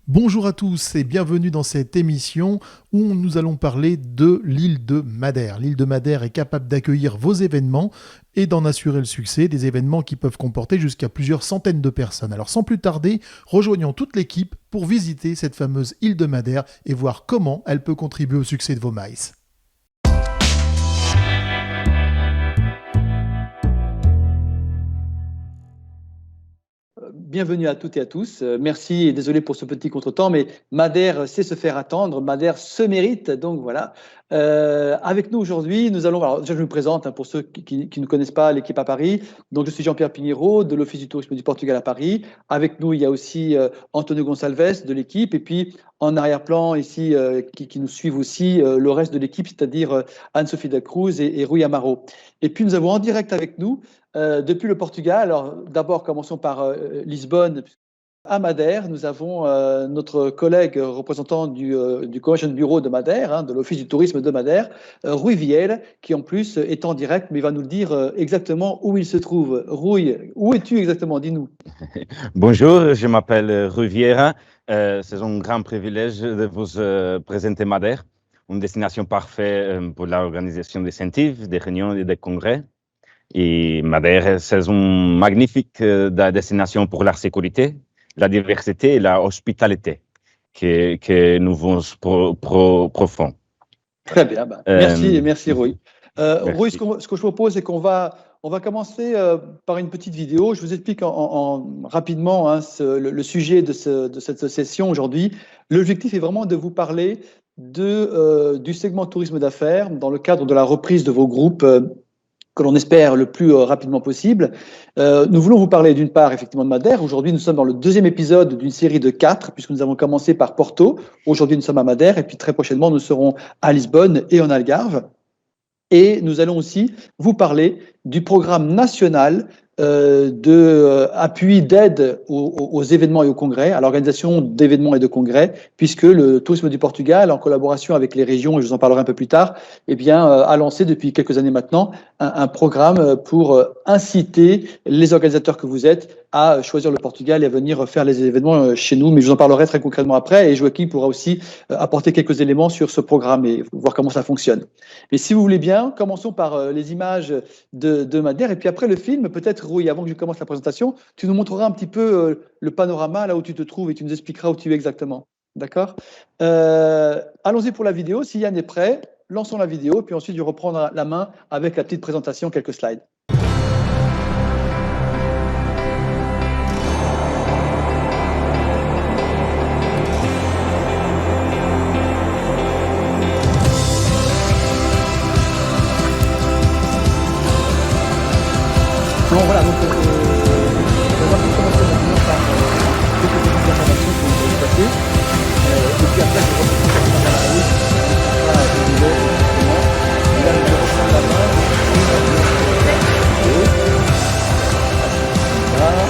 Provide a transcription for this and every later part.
Bonjour à tous et bienvenue dans cette émission où nous allons parler de l'île de Madère. L'île de Madère est capable d'accueillir vos événements et d'en assurer le succès, des événements qui peuvent comporter jusqu'à plusieurs centaines de personnes. Alors sans plus tarder, rejoignons toute l'équipe pour visiter cette fameuse île de Madère et voir comment elle peut contribuer au succès de vos maïs. Bienvenue à toutes et à tous. Merci et désolé pour ce petit contretemps, mais Madère sait se faire attendre. Madère se mérite, donc voilà. Avec nous aujourd'hui, nous allons. Alors, déjà, je me présente pour ceux qui ne connaissent pas l'équipe à Paris. Donc, je suis Jean-Pierre Pinheiro de l'Office du tourisme du Portugal à Paris. Avec nous, il y a aussi Antonio Gonçalves de l'équipe. Et puis, en arrière-plan, ici, qui nous suivent aussi, le reste de l'équipe, c'est-à-dire Anne-Sophie da Cruz et Rui Amaro. Et puis, nous avons en direct avec nous, depuis le Portugal. Alors, d'abord, commençons par Lisbonne. À Madère, nous avons notre collègue représentant du Convention Bureau de Madère, de l'Office du tourisme de Madère, Rui Viel, qui en plus est en direct, mais il va nous dire exactement où il se trouve. Rui, où es-tu exactement? Dis-nous. Bonjour, je m'appelle Rui Vieira. C'est un grand privilège de vous présenter Madère, une destination parfaite pour l'organisation des incentives, des réunions et des congrès. Et Madère, c'est une magnifique destination pour la sécurité, la diversité et la hospitalité que nous voulons profond. Très bien, merci Rui. Rui, ce que je propose, c'est qu'on va commencer par une petite vidéo. Je vous explique rapidement le sujet de cette session aujourd'hui. L'objectif est vraiment de vous parler du segment tourisme d'affaires dans le cadre de la reprise de vos groupes que l'on espère le plus rapidement possible. Nous voulons vous parler d'une part effectivement de Madère. Aujourd'hui, nous sommes dans le deuxième épisode d'une série de 4, puisque nous avons commencé par Porto. Aujourd'hui, nous sommes à Madère, et puis très prochainement, nous serons à Lisbonne et en Algarve. Et nous allons aussi vous parler du programme national d'appui d'aide aux événements et aux congrès, à l'organisation d'événements et de congrès, puisque le tourisme du Portugal, en collaboration avec les régions, et je vous en parlerai un peu plus tard, a lancé depuis quelques années maintenant un programme pour inciter les organisateurs que vous êtes à choisir le Portugal et à venir faire les événements chez nous. Mais je vous en parlerai très concrètement après, et Joaquim pourra aussi apporter quelques éléments sur ce programme et voir comment ça fonctionne. Et si vous voulez bien, commençons par les images de Madère, et puis après le film, peut-être Rui, avant que je commence la présentation, tu nous montreras un petit peu le panorama, là où tu te trouves, et tu nous expliqueras où tu es exactement. D'accord? Allons-y pour la vidéo. Si Yann est prêt, lançons la vidéo, puis ensuite je reprends la main avec la petite présentation, quelques slides. Bon, voilà, donc on va commencer maintenant par quelques petites informations que vous avez passées. Et puis après, je reprends la route. Voilà, je vous disais, justement. Et là, je reprends la main. Voilà.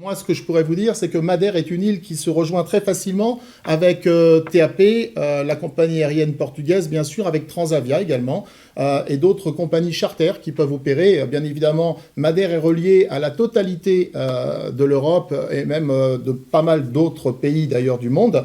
Moi, ce que je pourrais vous dire, c'est que Madère est une île qui se rejoint très facilement avec TAP, la compagnie aérienne portugaise, bien sûr, avec Transavia également, et d'autres compagnies charter qui peuvent opérer. Bien évidemment, Madère est reliée à la totalité de l'Europe et même de pas mal d'autres pays d'ailleurs du monde.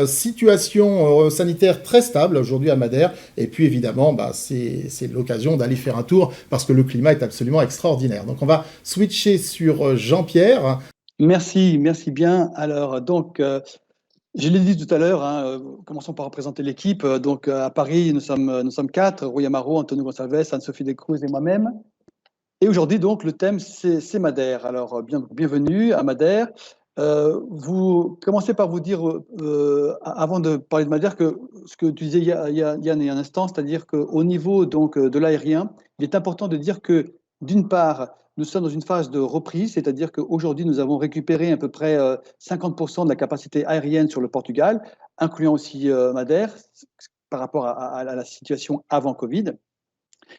Situation sanitaire très stable aujourd'hui à Madère. Et puis évidemment, c'est l'occasion d'aller faire un tour parce que le climat est absolument extraordinaire. Donc on va switcher sur Jean-Pierre. Merci bien. Alors, donc, je l'ai dit tout à l'heure, commençons par représenter l'équipe. Donc, à Paris, nous sommes 4, Rui Amaro, Antonio Gonçalves, Anne-Sophie da Cruz et moi-même. Et aujourd'hui, donc, le thème, c'est Madère. Alors, bienvenue à Madère. Vous commencez par vous dire, avant de parler de Madère, que ce que tu disais Yann il y a un instant, c'est-à-dire qu'au niveau donc, de l'aérien, il est important de dire que, d'une part, nous sommes dans une phase de reprise, c'est-à-dire qu'aujourd'hui, nous avons récupéré à peu près 50% de la capacité aérienne sur le Portugal, incluant aussi Madère, par rapport à la situation avant Covid.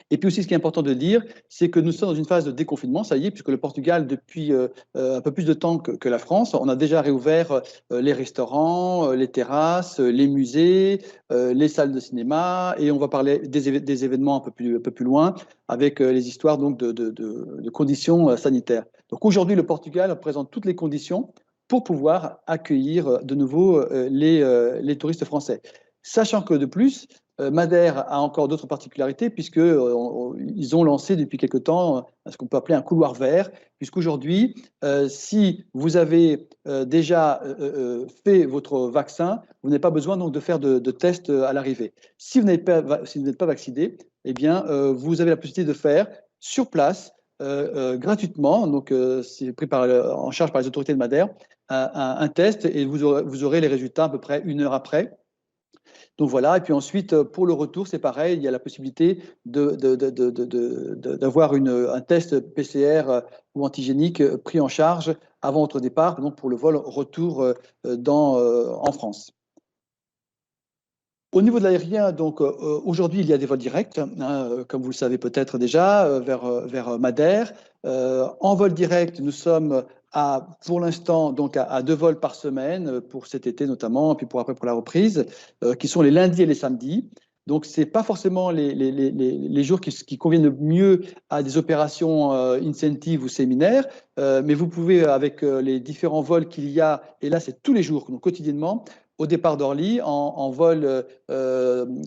Et puis aussi, ce qui est important de dire, c'est que nous sommes dans une phase de déconfinement, ça y est, puisque le Portugal, depuis un peu plus de temps que la France, on a déjà réouvert les restaurants, les terrasses, les musées, les salles de cinéma, et on va parler des événements un peu plus loin, avec les histoires donc, de conditions sanitaires. Donc aujourd'hui, le Portugal présente toutes les conditions pour pouvoir accueillir de nouveau les touristes français. Sachant que de plus, Madère a encore d'autres particularités puisqu'ils ont lancé depuis quelque temps ce qu'on peut appeler un couloir vert, puisqu'aujourd'hui, si vous avez déjà fait votre vaccin, vous n'avez pas besoin donc de faire de tests à l'arrivée. Si vous n'êtes pas vacciné, eh bien, vous avez la possibilité de faire sur place, gratuitement, donc c'est pris en charge par les autorités de Madère, un test et vous aurez les résultats à peu près 1 heure après. Donc voilà, et puis ensuite, pour le retour, c'est pareil, il y a la possibilité d'avoir un test PCR ou antigénique pris en charge avant votre départ, donc pour le vol retour en France. Au niveau de l'aérien, donc aujourd'hui, il y a des vols directs, comme vous le savez peut-être déjà, vers Madère. En vol direct, nous sommes pour l'instant donc à 2 vols par semaine pour cet été notamment, et puis pour la reprise, qui sont les lundis et les samedis. Donc c'est pas forcément les jours qui conviennent le mieux à des opérations incentives ou séminaires, mais vous pouvez avec les différents vols qu'il y a, et là c'est tous les jours, donc quotidiennement, au départ d'Orly, en vol,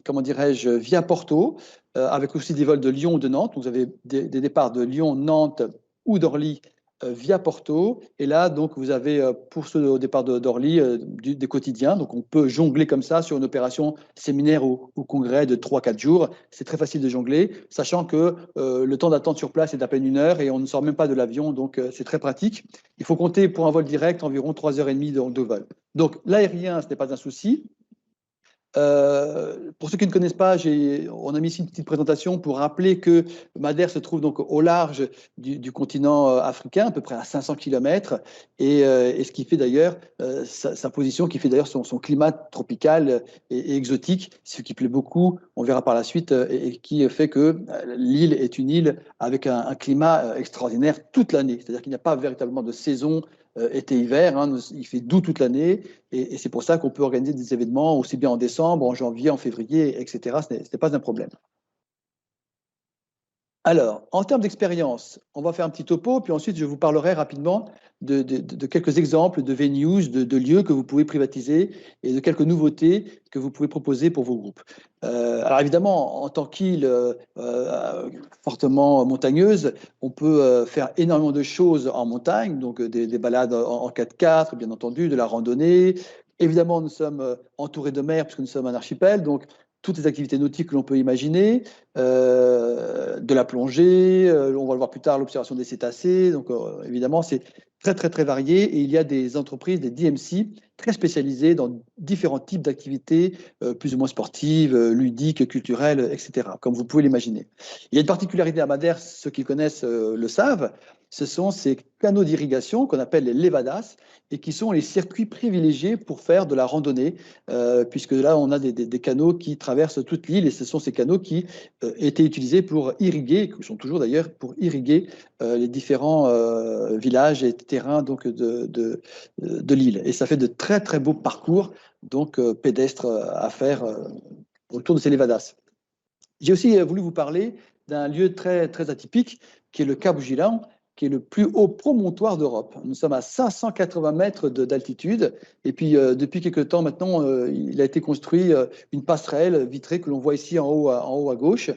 comment dirais-je, via Porto, avec aussi des vols de Lyon ou de Nantes. Donc, vous avez des départs de Lyon, Nantes ou d'Orly via Porto. Et là, donc, vous avez pour ceux au départ d'Orly des quotidiens. Donc, on peut jongler comme ça sur une opération séminaire ou congrès de 3-4 jours. C'est très facile de jongler, sachant que le temps d'attente sur place est d'à peine 1 heure et on ne sort même pas de l'avion. Donc, c'est très pratique. Il faut compter pour un vol direct environ 3h30 de vol. Donc, l'aérien, ce n'est pas un souci. Pour ceux qui ne connaissent pas, on a mis ici une petite présentation pour rappeler que Madère se trouve donc au large du continent africain, à peu près à 500 km, et ce qui fait d'ailleurs sa position, qui fait d'ailleurs son climat tropical et exotique, ce qui plaît beaucoup, on verra par la suite, et qui fait que l'île est une île avec un climat extraordinaire toute l'année. C'est-à-dire qu'il n'y a pas véritablement de saison été-hiver, il fait doux toute l'année, et c'est pour ça qu'on peut organiser des événements aussi bien en décembre, en janvier, en février, etc. Ce n'est pas un problème. Alors, en termes d'expérience, on va faire un petit topo, puis ensuite je vous parlerai rapidement de quelques exemples de venues, de lieux que vous pouvez privatiser et de quelques nouveautés que vous pouvez proposer pour vos groupes. Alors évidemment, en tant qu'île fortement montagneuse, on peut faire énormément de choses en montagne, donc des balades en 4x4, bien entendu, de la randonnée. Évidemment, nous sommes entourés de mer puisque nous sommes un archipel, donc toutes les activités nautiques que l'on peut imaginer, de la plongée, on va le voir plus tard, l'observation des cétacés. Donc évidemment, c'est très, très, très varié. Et il y a des entreprises, des DMC, très spécialisées dans différents types d'activités, plus ou moins sportives, ludiques, culturelles, etc., comme vous pouvez l'imaginer. Il y a une particularité à Madère, ceux qui connaissent le savent, ce sont ces canaux d'irrigation qu'on appelle les levadas et qui sont les circuits privilégiés pour faire de la randonnée, puisque là, on a des canaux qui traversent toute l'île et ce sont ces canaux qui étaient utilisés pour irriguer, qui sont toujours d'ailleurs pour irriguer les différents villages et terrains donc, de l'île. Et ça fait de très, très beaux parcours donc, pédestres à faire autour de ces levadas. J'ai aussi voulu vous parler d'un lieu très, très atypique qui est le Cap Bougilan, qui est le plus haut promontoire d'Europe. Nous sommes à 580 mètres d'altitude. Et puis, depuis quelques temps maintenant, il a été construit une passerelle vitrée que l'on voit ici en haut à gauche.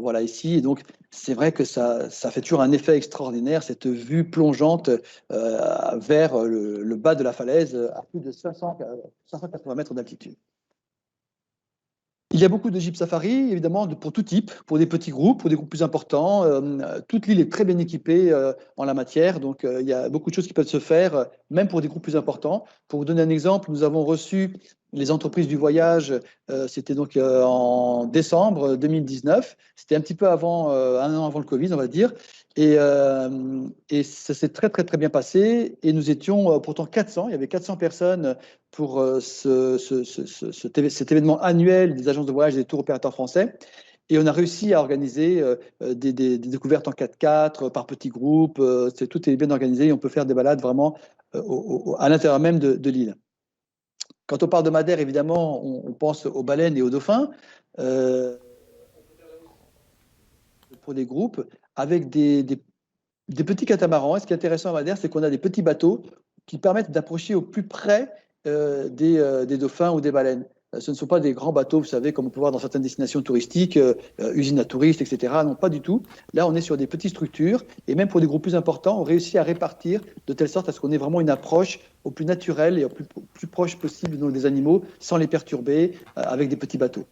Voilà, ici. Et donc, c'est vrai que ça fait toujours un effet extraordinaire, cette vue plongeante vers le bas de la falaise à plus de 580 mètres d'altitude. Il y a beaucoup de jeep safari, évidemment, pour tout type, pour des petits groupes, pour des groupes plus importants. Toute l'île est très bien équipée en la matière, donc il y a beaucoup de choses qui peuvent se faire, même pour des groupes plus importants. Pour vous donner un exemple, nous avons reçu les entreprises du voyage, c'était donc en décembre 2019. C'était un petit peu avant, un an avant le Covid, on va dire. Et ça s'est très, très, très bien passé. Et nous étions pourtant 400. Il y avait 400 personnes pour cet événement annuel des agences de voyage et des tours opérateurs français. Et on a réussi à organiser des découvertes en 4x4 par petits groupes. Tout est bien organisé et on peut faire des balades vraiment à l'intérieur même de l'île. Quand on parle de Madère, évidemment, on pense aux baleines et aux dauphins. Pour des groupes avec des petits catamarans. Et ce qui est intéressant à Madère, c'est qu'on a des petits bateaux qui permettent d'approcher au plus près des dauphins ou des baleines. Ce ne sont pas des grands bateaux, vous savez, comme on peut voir dans certaines destinations touristiques, usines à touristes, etc. Non, pas du tout. Là, on est sur des petites structures, et même pour des groupes plus importants, on réussit à répartir de telle sorte à ce qu'on ait vraiment une approche au plus naturelle et au plus proche possible donc, des animaux, sans les perturber, avec des petits bateaux.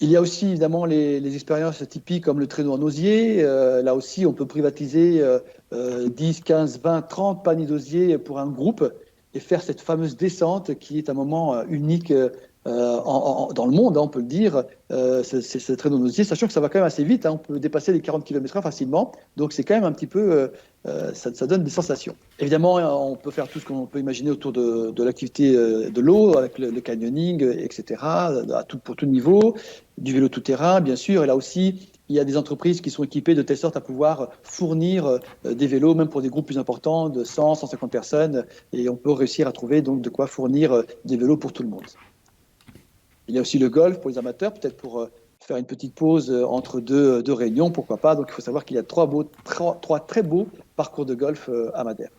Il y a aussi évidemment les expériences typiques comme le traîneau en osier. Là aussi, on peut privatiser 10, 15, 20, 30 paniers d'osier pour un groupe et faire cette fameuse descente qui est un moment unique dans le monde, hein, on peut le dire, ce traîneau en osier, sachant que ça va quand même assez vite, hein, on peut dépasser les 40 km/h facilement, donc c'est quand même un petit peu, ça donne des sensations. Évidemment, on peut faire tout ce qu'on peut imaginer autour de l'activité de l'eau, avec le canyoning, etc., pour tout niveau, du vélo tout-terrain, bien sûr, et là aussi, il y a des entreprises qui sont équipées de telle sorte à pouvoir fournir des vélos, même pour des groupes plus importants, de 100, 150 personnes, et on peut réussir à trouver donc de quoi fournir des vélos pour tout le monde. Il y a aussi le golf pour les amateurs, peut-être pour faire une petite pause entre deux réunions, pourquoi pas. Donc il faut savoir qu'il y a trois très beaux parcours de golf à Madère.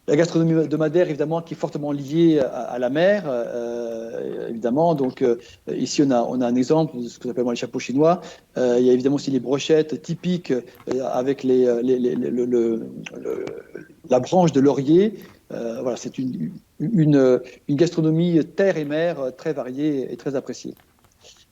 La gastronomie de Madère, évidemment, qui est fortement liée à la mer, évidemment. Donc ici, on a un exemple de ce que j'appelle les chapeaux chinois. Il y a évidemment aussi les brochettes typiques avec la branche de laurier. Voilà, c'est une gastronomie terre et mer très variée et très appréciée.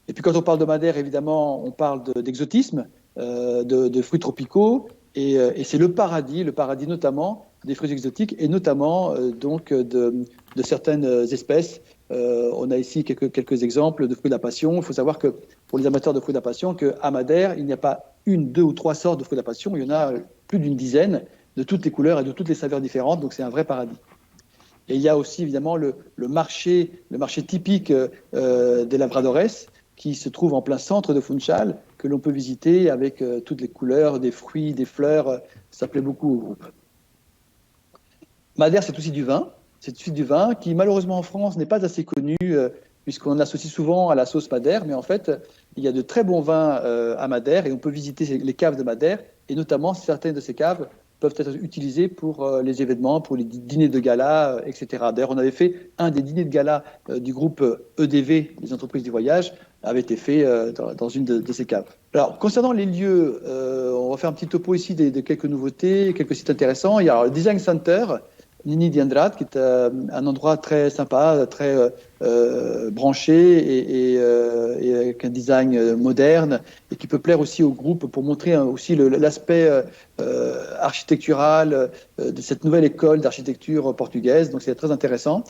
Et puis quand on parle de Madère, évidemment, on parle d'exotisme, de fruits tropicaux, et c'est le paradis notamment des fruits exotiques, et notamment donc de certaines espèces. On a ici quelques exemples de fruits de la passion. Il faut savoir que pour les amateurs de fruits de la passion, qu'à Madère, il n'y a pas une, deux ou trois sortes de fruits de la passion, il y en a plus d'une dizaine, de toutes les couleurs et de toutes les saveurs différentes, donc c'est un vrai paradis. Et il y a aussi évidemment le marché typique des Labradores, qui se trouve en plein centre de Funchal, que l'on peut visiter avec toutes les couleurs, des fruits, des fleurs. Ça plaît beaucoup au groupe. Madère, c'est aussi du vin. C'est aussi du vin qui, malheureusement, en France, n'est pas assez connu, puisqu'on associe souvent à la sauce Madère. Mais en fait, il y a de très bons vins à Madère et on peut visiter les caves de Madère. Et notamment, certaines de ces caves peuvent être utilisées pour les événements, pour les dîners de gala, etc. D'ailleurs, on avait fait un des dîners de gala du groupe EDV, les entreprises du voyage, avait été fait dans une de ces caves. Alors, concernant les lieux, on va faire un petit topo ici de quelques nouveautés, quelques sites intéressants. Il y a le Design Center, Nini di Andrade, qui est un endroit très sympa, très branché et avec un design moderne et qui peut plaire aussi au groupe pour montrer aussi l'aspect architectural de cette nouvelle école d'architecture portugaise. Donc c'est très intéressant.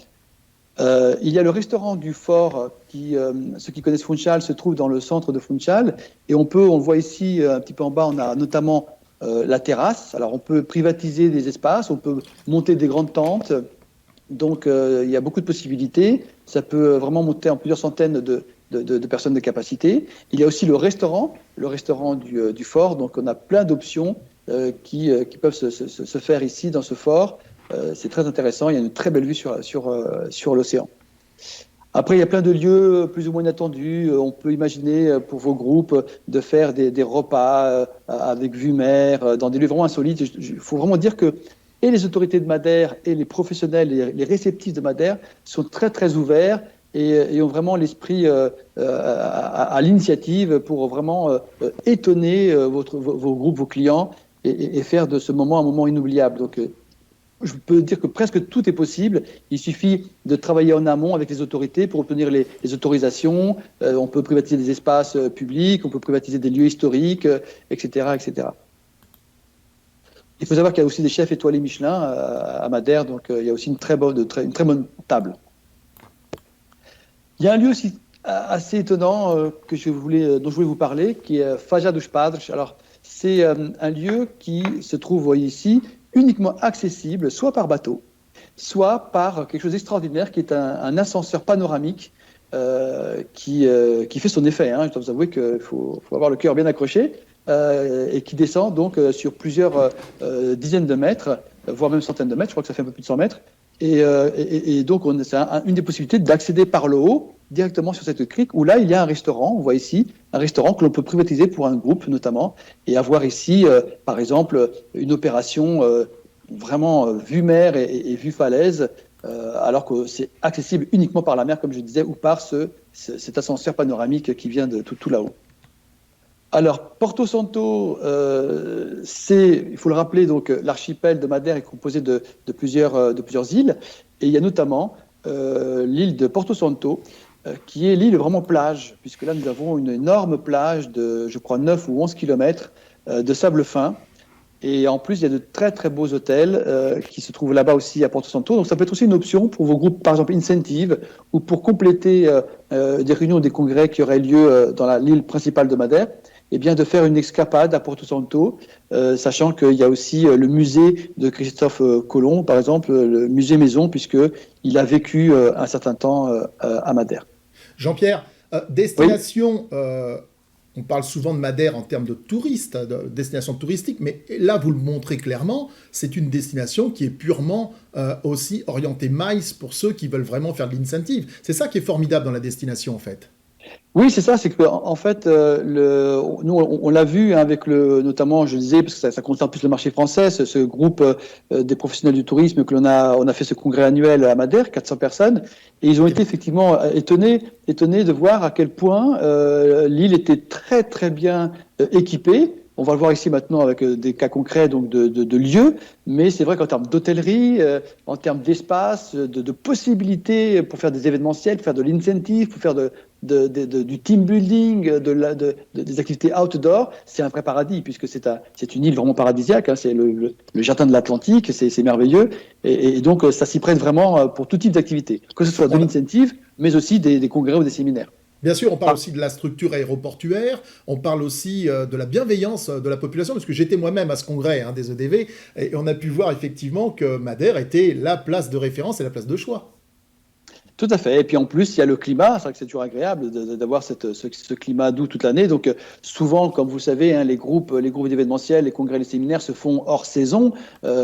Il y a le restaurant du Fort qui, ceux qui connaissent Funchal, se trouve dans le centre de Funchal et on le voit ici un petit peu en bas, on a notamment la terrasse. Alors on peut privatiser des espaces, on peut monter des grandes tentes, donc il y a beaucoup de possibilités. Ça peut vraiment monter en plusieurs centaines de personnes de capacité. Il y a aussi le restaurant du fort, donc on a plein d'options qui peuvent se faire ici dans ce fort. C'est très intéressant, il y a une très belle vue sur l'océan. Après, il y a plein de lieux plus ou moins inattendus. On peut imaginer pour vos groupes de faire des repas avec vue mer, dans des lieux vraiment insolites. Il faut vraiment dire que et les autorités de Madère et les professionnels, les réceptifs de Madère sont très très ouverts et ont vraiment l'esprit à l'initiative pour vraiment étonner vos groupes, vos clients et faire de ce moment un moment inoubliable. Donc, je peux dire que presque tout est possible. Il suffit de travailler en amont avec les autorités pour obtenir les autorisations. On peut privatiser des espaces publics, on peut privatiser des lieux historiques, etc., etc. Il faut savoir qu'il y a aussi des chefs étoilés Michelin à Madère, donc il y a aussi une très bonne table. Il y a un lieu aussi assez étonnant dont je voulais vous parler, qui est Faja dos Padres. Alors, c'est un lieu qui se trouve, vous voyez ici, uniquement accessible, soit par bateau, soit par quelque chose d'extraordinaire, qui est un ascenseur panoramique qui fait son effet. Je dois vous avouer qu'il faut avoir le cœur bien accroché. Et qui descend donc sur plusieurs dizaines de mètres, voire même centaines de mètres. Je crois que ça fait un peu plus de 100 mètres. Et donc, c'est une des possibilités d'accéder par le haut directement sur cette crique, où là, il y a un restaurant. On voit ici un restaurant que l'on peut privatiser pour un groupe notamment, et avoir ici, par exemple, une opération vraiment vue mer et vue falaise, alors que c'est accessible uniquement par la mer, comme je disais, ou par cet ascenseur panoramique qui vient de tout là-haut. Alors, Porto Santo, il faut le rappeler, donc l'archipel de Madère est composé de plusieurs îles, et il y a notamment l'île de Porto Santo, qui est l'île vraiment plage, puisque là nous avons une énorme plage de, je crois, 9 ou 11 kilomètres de sable fin, et en plus il y a de très très beaux hôtels qui se trouvent là-bas aussi à Porto Santo, donc ça peut être aussi une option pour vos groupes, par exemple Incentive, ou pour compléter des réunions, des congrès qui auraient lieu dans l'île principale de Madère, et bien de faire une escapade à Porto Santo, sachant qu'il y a aussi le musée de Christophe Colomb, par exemple, le musée Maison, puisqu'il a vécu un certain temps à Madère. Jean-Pierre, destination, on parle souvent de Madère en termes de touristes, de destination touristique, mais là, vous le montrez clairement, c'est une destination qui est purement aussi orientée maïs pour ceux qui veulent vraiment faire de l'incentive. C'est ça qui est formidable dans la destination, en fait. Oui, c'est ça, c'est qu'en fait, nous, on l'a vu avec notamment, je disais, parce que ça concerne plus le marché français, ce groupe des professionnels du tourisme que on a fait ce congrès annuel à Madère, 400 personnes, et ils ont été effectivement étonnés de voir à quel point l'île était très très bien équipée. On va le voir ici maintenant avec des cas concrets donc de lieux, mais c'est vrai qu'en termes d'hôtellerie, en termes d'espace, de possibilités pour faire des événementiels, pour faire de l'incentive, pour faire du team building, des activités outdoor, c'est un vrai paradis, puisque c'est une île vraiment paradisiaque, c'est le jardin de l'Atlantique, c'est merveilleux, et donc ça s'y prête vraiment pour tout type d'activité, que ce soit de l'incentive, mais aussi des congrès ou des séminaires. Bien sûr, on parle aussi de la structure aéroportuaire, on parle aussi de la bienveillance de la population, parce que j'étais moi-même à ce congrès des EDV, et on a pu voir effectivement que Madère était la place de référence et la place de choix. Tout à fait. Et puis en plus, il y a le climat. C'est vrai que c'est toujours agréable d'avoir ce climat doux toute l'année. Donc souvent, comme vous savez, les groupes d'événementiels, les congrès, les séminaires se font hors saison,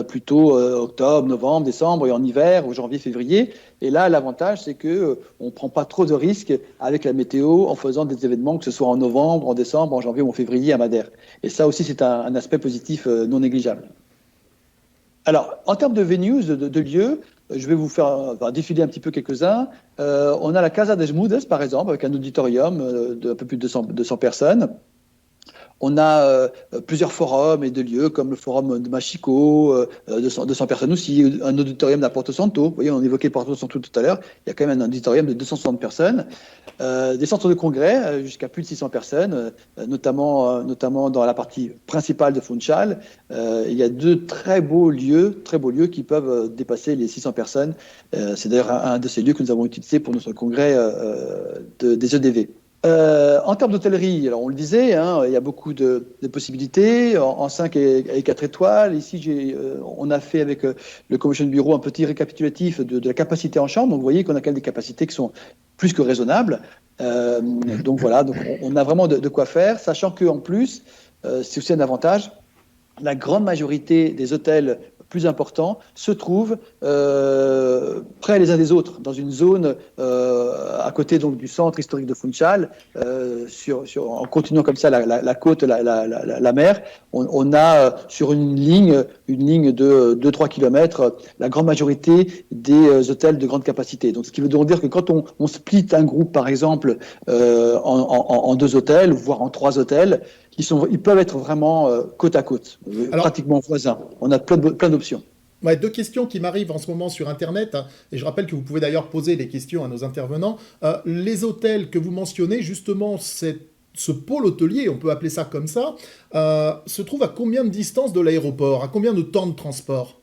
plutôt octobre, novembre, décembre, et en hiver, ou janvier, février. Et là, l'avantage, c'est que on ne prend pas trop de risques avec la météo en faisant des événements, que ce soit en novembre, en décembre, en janvier ou en février à Madère. Et ça aussi, c'est un aspect positif non négligeable. Alors, en termes de venues, de lieux, je vais vous faire défiler un petit peu quelques-uns. On a la Casa des Mudes, par exemple, avec un auditorium d'un peu plus de 200 personnes. On a plusieurs forums et de lieux, comme le forum de Machico, 200 personnes aussi, un auditorium d'à Porto Santo. Vous voyez, on évoquait Porto Santo tout à l'heure. Il y a quand même un auditorium de 260 personnes. Des centres de congrès, jusqu'à plus de 600 personnes, notamment dans la partie principale de Funchal. Il y a deux très beaux lieux qui peuvent dépasser les 600 personnes. C'est d'ailleurs un de ces lieux que nous avons utilisé pour notre congrès des EDV. En termes d'hôtellerie, alors on le disait, il y a beaucoup de possibilités en 5 et 4 étoiles. Ici, on a fait avec le Convention Bureau un petit récapitulatif de la capacité en chambre. Donc vous voyez qu'on a quand même des capacités qui sont plus que raisonnables. Donc voilà, donc on a vraiment de quoi faire, sachant qu'en plus, c'est aussi un avantage, la grande majorité des hôtels plus importants se trouvent près les uns des autres, dans une zone à côté donc du centre historique de Funchal, en continuant comme ça la côte, la mer, on a sur une ligne de 2-3 km la grande majorité des hôtels de grande capacité. Donc ce qui veut donc dire que quand on split un groupe par exemple en 2 hôtels, voire en 3 hôtels, ils peuvent être vraiment côte à côte, pratiquement voisins. On a plein d'options. Ouais, 2 questions qui m'arrivent en ce moment sur Internet, et je rappelle que vous pouvez d'ailleurs poser les questions à nos intervenants. Les hôtels que vous mentionnez, justement, cette ce pôle hôtelier, on peut appeler ça comme ça, se trouve à combien de distance de l'aéroport? À combien de temps de transport?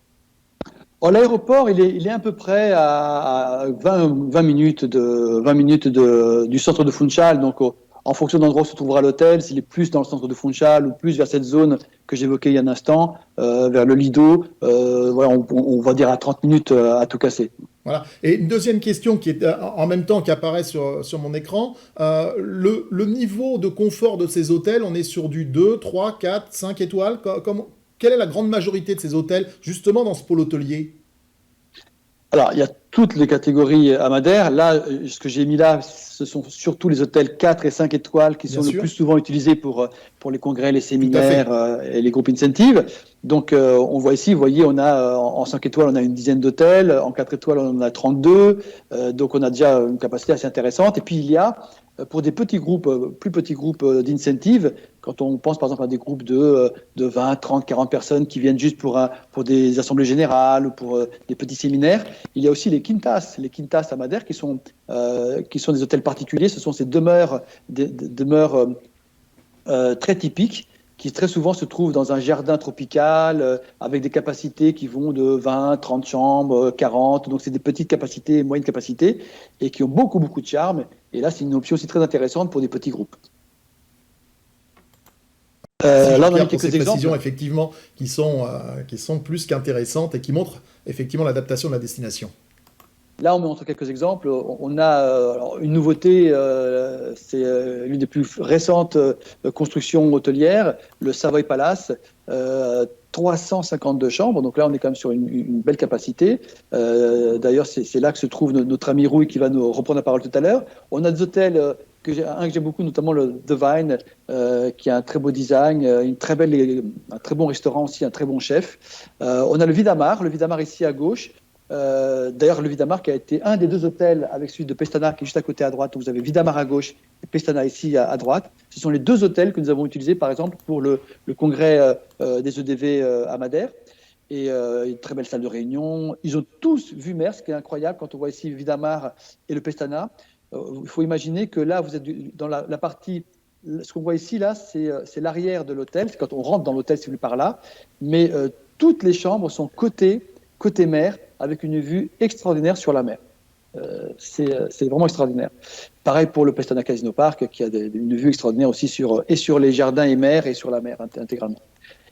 L'aéroport, il est à peu près à 20 minutes du centre de Funchal. Donc, en fonction de l'endroit où se trouvera l'hôtel, s'il est plus dans le centre de Funchal ou plus vers cette zone que j'évoquais il y a un instant, vers le Lido, voilà, on va dire à 30 minutes à tout casser. Voilà. Et une deuxième question qui est en même temps qui apparaît sur mon écran, le niveau de confort de ces hôtels, on est sur du 2, 3, 4, 5 étoiles. Quelle est la grande majorité de ces hôtels, justement dans ce pôle hôtelier? Alors, il y a toutes les catégories à Madère. Là, ce que j'ai mis là, ce sont surtout les hôtels 4 et 5 étoiles qui sont le plus souvent utilisés pour les congrès, les séminaires et les groupes incentives. Donc, on voit ici, vous voyez, on a en 5 étoiles, on a une dizaine d'hôtels. En 4 étoiles, on en a 32. Donc, on a déjà une capacité assez intéressante. Et puis, il y a, pour des petits groupes, plus petits groupes d'incentives, quand on pense par exemple à des groupes de 20, 30, 40 personnes qui viennent juste pour des assemblées générales ou pour des petits séminaires, il y a aussi les quintas. Les quintas à Madère qui sont des hôtels particuliers. Ce sont ces demeures très typiques qui très souvent se trouvent dans un jardin tropical avec des capacités qui vont de 20, 30 chambres, 40. Donc, c'est des petites capacités, moyennes capacités et qui ont beaucoup, beaucoup de charme. Et là, c'est une option aussi très intéressante pour des petits groupes. Là, on a quelques exemples, effectivement, qui sont plus qu'intéressantes et qui montrent effectivement l'adaptation de la destination. Là, on montre quelques exemples. On a une nouveauté, c'est l'une des plus récentes constructions hôtelières, le Savoy Palace, 352 chambres. Donc là, on est quand même sur une belle capacité. D'ailleurs, c'est là que se trouve notre ami Rouy qui va nous reprendre la parole tout à l'heure. On a des hôtels, un que j'aime beaucoup, notamment le Devine, qui a un très beau design, un très bon restaurant aussi, un très bon chef. On a le Vidamar ici à gauche. D'ailleurs, le Vidamar qui a été un des deux hôtels avec celui de Pestana qui est juste à côté à droite. Donc vous avez Vidamar à gauche et Pestana ici à droite. Ce sont les deux hôtels que nous avons utilisés par exemple pour le congrès des EDV à Madère. Et une très belle salle de réunion. Ils ont tous vue mer, ce qui est incroyable quand on voit ici Vidamar et le Pestana. Il faut imaginer que là, vous êtes dans la partie. Ce qu'on voit ici, là, c'est l'arrière de l'hôtel. C'est quand on rentre dans l'hôtel, si vous voulez, par là. Mais toutes les chambres sont côté mer, avec une vue extraordinaire sur la mer. C'est vraiment extraordinaire. Pareil pour le Pestana Casino Park, qui a une vue extraordinaire aussi sur les jardins et mer et sur la mer intégralement.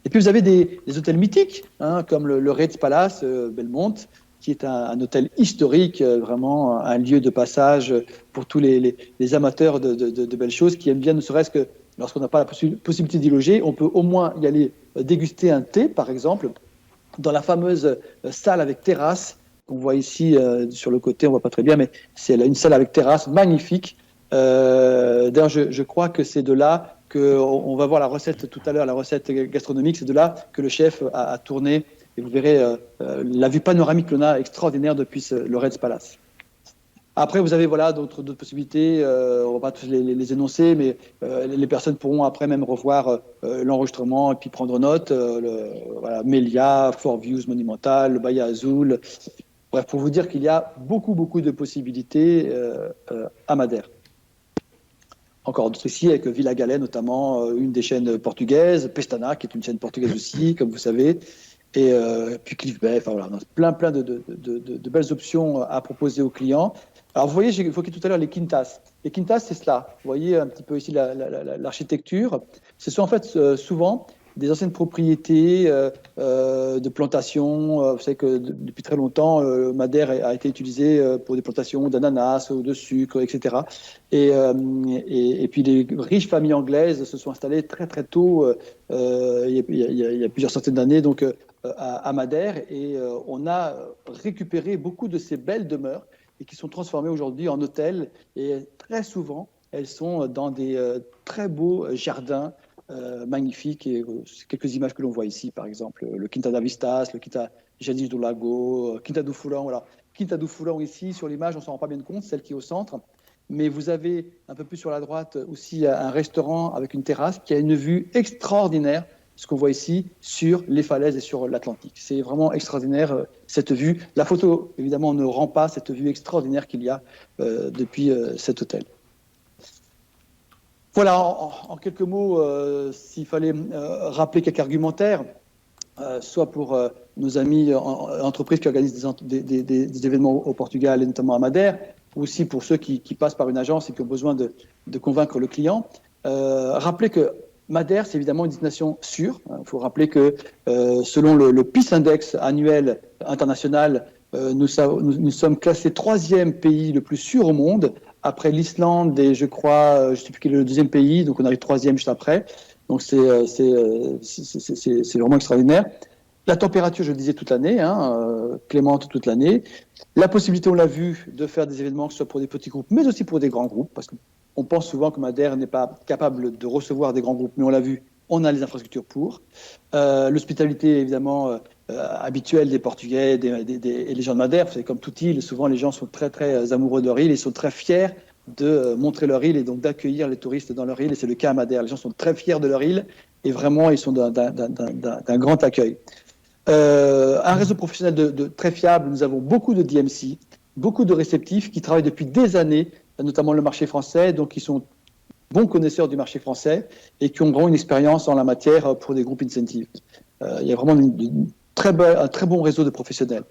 Et puis vous avez des hôtels mythiques, comme le Reds Palace Belmont, qui est un hôtel historique, vraiment un lieu de passage pour tous les amateurs de belles choses, qui aiment bien, ne serait-ce que lorsqu'on n'a pas la possibilité d'y loger, on peut au moins y aller déguster un thé, par exemple, dans la fameuse salle avec terrasse qu'on voit ici sur le côté, on ne voit pas très bien, mais c'est une salle avec terrasse magnifique. D'ailleurs, je crois que c'est de là qu'on va voir la recette tout à l'heure, la recette gastronomique, c'est de là que le chef a tourné. Et vous verrez la vue panoramique qu'on a extraordinaire depuis le Reds Palace. Après, vous avez d'autres possibilités. On ne va pas tous les énoncer, mais les personnes pourront après même revoir l'enregistrement et puis prendre note. Melia, Four Views Monumental, le Bahia Azul. Bref, pour vous dire qu'il y a beaucoup, beaucoup de possibilités à Madère. Encore d'autres ici, avec Villa Galé notamment, une des chaînes portugaises, Pestana, qui est une chaîne portugaise aussi, comme vous savez. Et puis Cliff Bay, voilà, plein de belles options à proposer aux clients. Alors vous voyez, j'ai évoqué tout à l'heure les quintas. Les quintas, c'est cela. Vous voyez un petit peu ici l'architecture. Ce sont en fait souvent des anciennes propriétés de plantations. Vous savez que depuis très longtemps, Madère a été utilisée pour des plantations d'ananas ou de sucre, etc. Et puis les riches familles anglaises se sont installées très très tôt, il y a plusieurs centaines d'années, donc à Madère, et on a récupéré beaucoup de ces belles demeures et qui sont transformées aujourd'hui en hôtels. Et très souvent, elles sont dans des très beaux jardins magnifiques. Et quelques images que l'on voit ici, par exemple, le Quinta da Vistas, le Quinta Jadis do Lago, Quinta do Fulão. Voilà. Quinta do Fulão ici, sur l'image, on ne s'en rend pas bien compte, celle qui est au centre. Mais vous avez un peu plus sur la droite aussi un restaurant avec une terrasse qui a une vue extraordinaire, ce qu'on voit ici, sur les falaises et sur l'Atlantique. C'est vraiment extraordinaire, cette vue. La photo, évidemment, ne rend pas cette vue extraordinaire qu'il y a depuis cet hôtel. Voilà, en quelques mots, s'il fallait rappeler quelques argumentaires, soit pour nos amis entreprises qui organisent des événements au Portugal et notamment à Madère, ou aussi pour ceux qui passent par une agence et qui ont besoin de convaincre le client. Rappeler que Madère, c'est évidemment une destination sûre. Il faut rappeler que selon le Peace Index annuel international, nous sommes classés 3e pays le plus sûr au monde, après l'Islande et je crois, je ne sais plus quel est le 2e pays, donc on arrive 3e juste après. Donc c'est vraiment extraordinaire. La température, je le disais, toute l'année, clémente toute l'année. La possibilité, on l'a vu, de faire des événements, que ce soit pour des petits groupes, mais aussi pour des grands groupes, parce qu'on pense souvent que Madère n'est pas capable de recevoir des grands groupes, mais on l'a vu, on a les infrastructures pour. L'hospitalité, évidemment, habituelle des Portugais et les gens de Madère. Vous savez, comme toute île, souvent les gens sont très, très amoureux de leur île et sont très fiers de montrer leur île et donc d'accueillir les touristes dans leur île. Et c'est le cas à Madère. Les gens sont très fiers de leur île et vraiment, ils sont d'un grand accueil. Un réseau professionnel très fiable. Nous avons beaucoup de DMC, beaucoup de réceptifs qui travaillent depuis des années, notamment le marché français, donc qui sont bons connaisseurs du marché français et qui ont vraiment une expérience en la matière pour des groupes incentives. Il y a vraiment un très bon réseau de professionnels.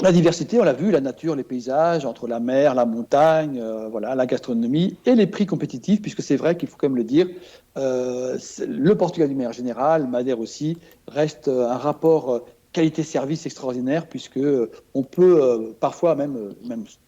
La diversité, on l'a vu, la nature, les paysages, entre la mer, la montagne, voilà, la gastronomie et les prix compétitifs, puisque c'est vrai qu'il faut quand même le dire, le Portugal d'une manière générale, Madère aussi, reste un rapport qualité-service extraordinaire, puisque on peut parfois, même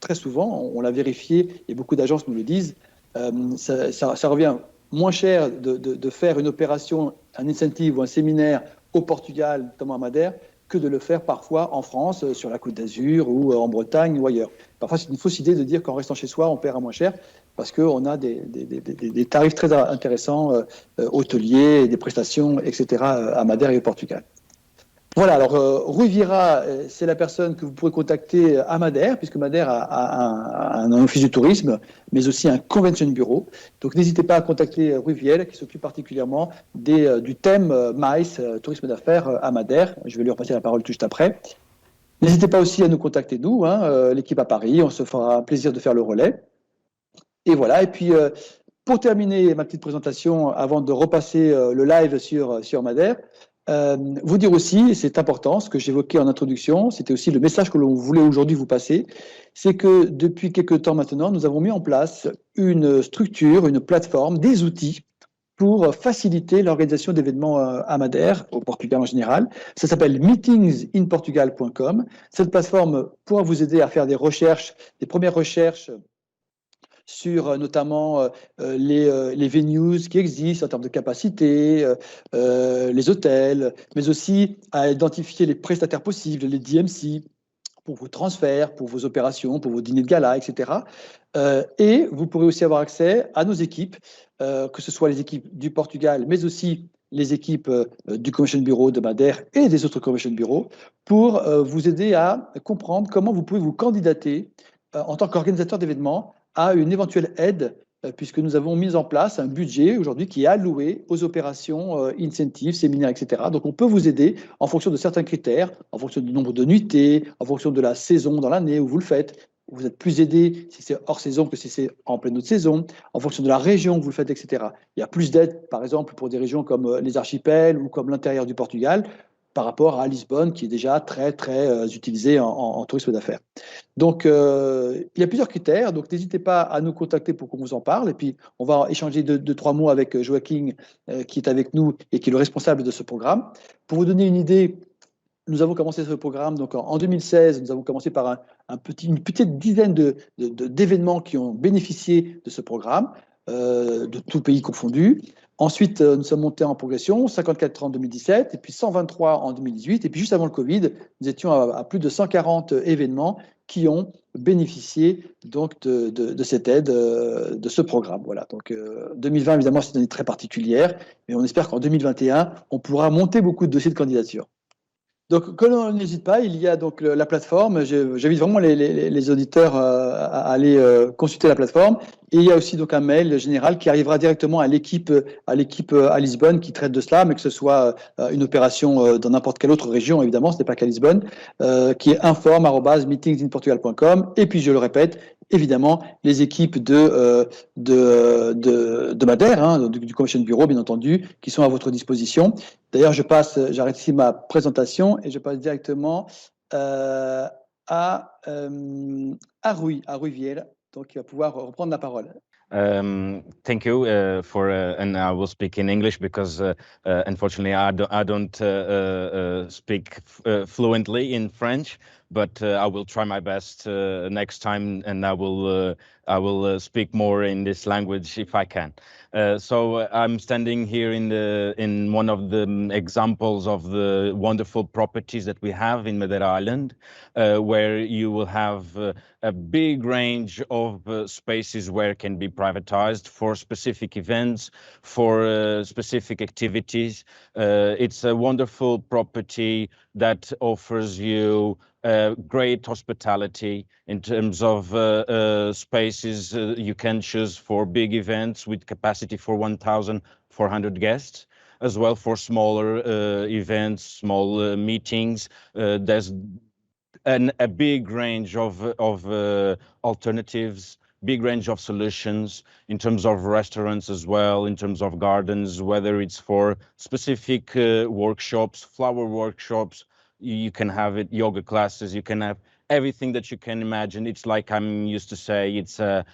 très souvent, on l'a vérifié et beaucoup d'agences nous le disent, ça revient moins cher de faire une opération, un incentive ou un séminaire au Portugal, notamment à Madère, que de le faire parfois en France, sur la Côte d'Azur ou en Bretagne ou ailleurs. Parfois, c'est une fausse idée de dire qu'en restant chez soi, on paiera moins cher, parce qu'on a des tarifs très intéressants, hôteliers, des prestations, etc., à Madère et au Portugal. Voilà, alors Rui Vieira, c'est la personne que vous pourrez contacter à Madère, puisque Madère a un office du tourisme, mais aussi un convention bureau. Donc n'hésitez pas à contacter Rui Vieira, qui s'occupe particulièrement du thème MICE, tourisme d'affaires à Madère. Je vais lui repasser la parole tout juste après. N'hésitez pas aussi à nous contacter, nous, l'équipe à Paris, on se fera un plaisir de faire le relais. Et voilà, et puis pour terminer ma petite présentation, avant de repasser le live sur Madère, vous dire aussi, et c'est important, ce que j'évoquais en introduction, c'était aussi le message que l'on voulait aujourd'hui vous passer, c'est que depuis quelques temps maintenant, nous avons mis en place une structure, une plateforme, des outils pour faciliter l'organisation d'événements à Madère, au Portugal en général. Ça s'appelle meetingsinportugal.com. Cette plateforme pourra vous aider à faire des recherches, des premières recherches sur notamment les venues qui existent en termes de capacité, les hôtels, mais aussi à identifier les prestataires possibles, les DMC, pour vos transferts, pour vos opérations, pour vos dîners de gala, etc. Et vous pourrez aussi avoir accès à nos équipes, que ce soit les équipes du Portugal, mais aussi les équipes du Convention Bureau de Madère et des autres Convention Bureaux, pour vous aider à comprendre comment vous pouvez vous candidater en tant qu'organisateur d'événements à une éventuelle aide, puisque nous avons mis en place un budget aujourd'hui qui est alloué aux opérations incentives, séminaires, etc. Donc on peut vous aider en fonction de certains critères, en fonction du nombre de nuitées, en fonction de la saison dans l'année où vous le faites. Vous êtes plus aidé si c'est hors saison que si c'est en pleine autre saison, en fonction de la région où vous le faites, etc. Il y a plus d'aides, par exemple, pour des régions comme les archipels ou comme l'intérieur du Portugal, par rapport à Lisbonne, qui est déjà très, très utilisée en tourisme d'affaires. Donc, il y a plusieurs critères, donc n'hésitez pas à nous contacter pour qu'on vous en parle. Et puis, on va échanger deux, trois mots avec Joaquin, qui est avec nous et qui est le responsable de ce programme. Pour vous donner une idée, nous avons commencé ce programme, donc en 2016, nous avons commencé par une petite dizaine d'événements qui ont bénéficié de ce programme, de tous pays confondus. Ensuite, nous sommes montés en progression, 54 en 2017, et puis 123 en 2018. Et puis, juste avant le Covid, nous étions à plus de 140 événements qui ont bénéficié donc de cette aide, de ce programme. Voilà. Donc, 2020, évidemment, c'est une année très particulière, mais on espère qu'en 2021, on pourra monter beaucoup de dossiers de candidature. Donc, que l'on n'hésite pas, il y a donc la plateforme. J'invite vraiment les auditeurs à aller consulter la plateforme. Et il y a aussi donc un mail général qui arrivera directement à l'équipe à Lisbonne qui traite de cela, mais que ce soit une opération dans n'importe quelle autre région, évidemment, ce n'est pas qu'à Lisbonne, qui est inform@meetingsinportugal.com. Et puis, je le répète, évidemment, les équipes de Madère, hein, du Commission Bureau, bien entendu, qui sont à votre disposition. D'ailleurs, j'arrête ici ma présentation et je passe directement à Rui Vieira, donc il va pouvoir reprendre la parole. Thank you and I will speak in English because unfortunately I don't speak fluently in French, but I will try my best next time, and I will speak more in this language if I can. So I'm standing here in one of the examples of the wonderful properties that we have in Madeira Island, where you will have a big range of spaces where it can be privatized for specific events, for specific activities. It's a wonderful property that offers you great hospitality in terms of spaces you can choose for big events with capacity for 1,400 guests, as well for smaller events, small meetings. There's a big range of alternatives, big range of solutions in terms of restaurants as well, in terms of gardens, whether it's for specific workshops, flower workshops, you can have it, yoga classes, you can have everything that you can imagine. It's like I'm used to say, it's a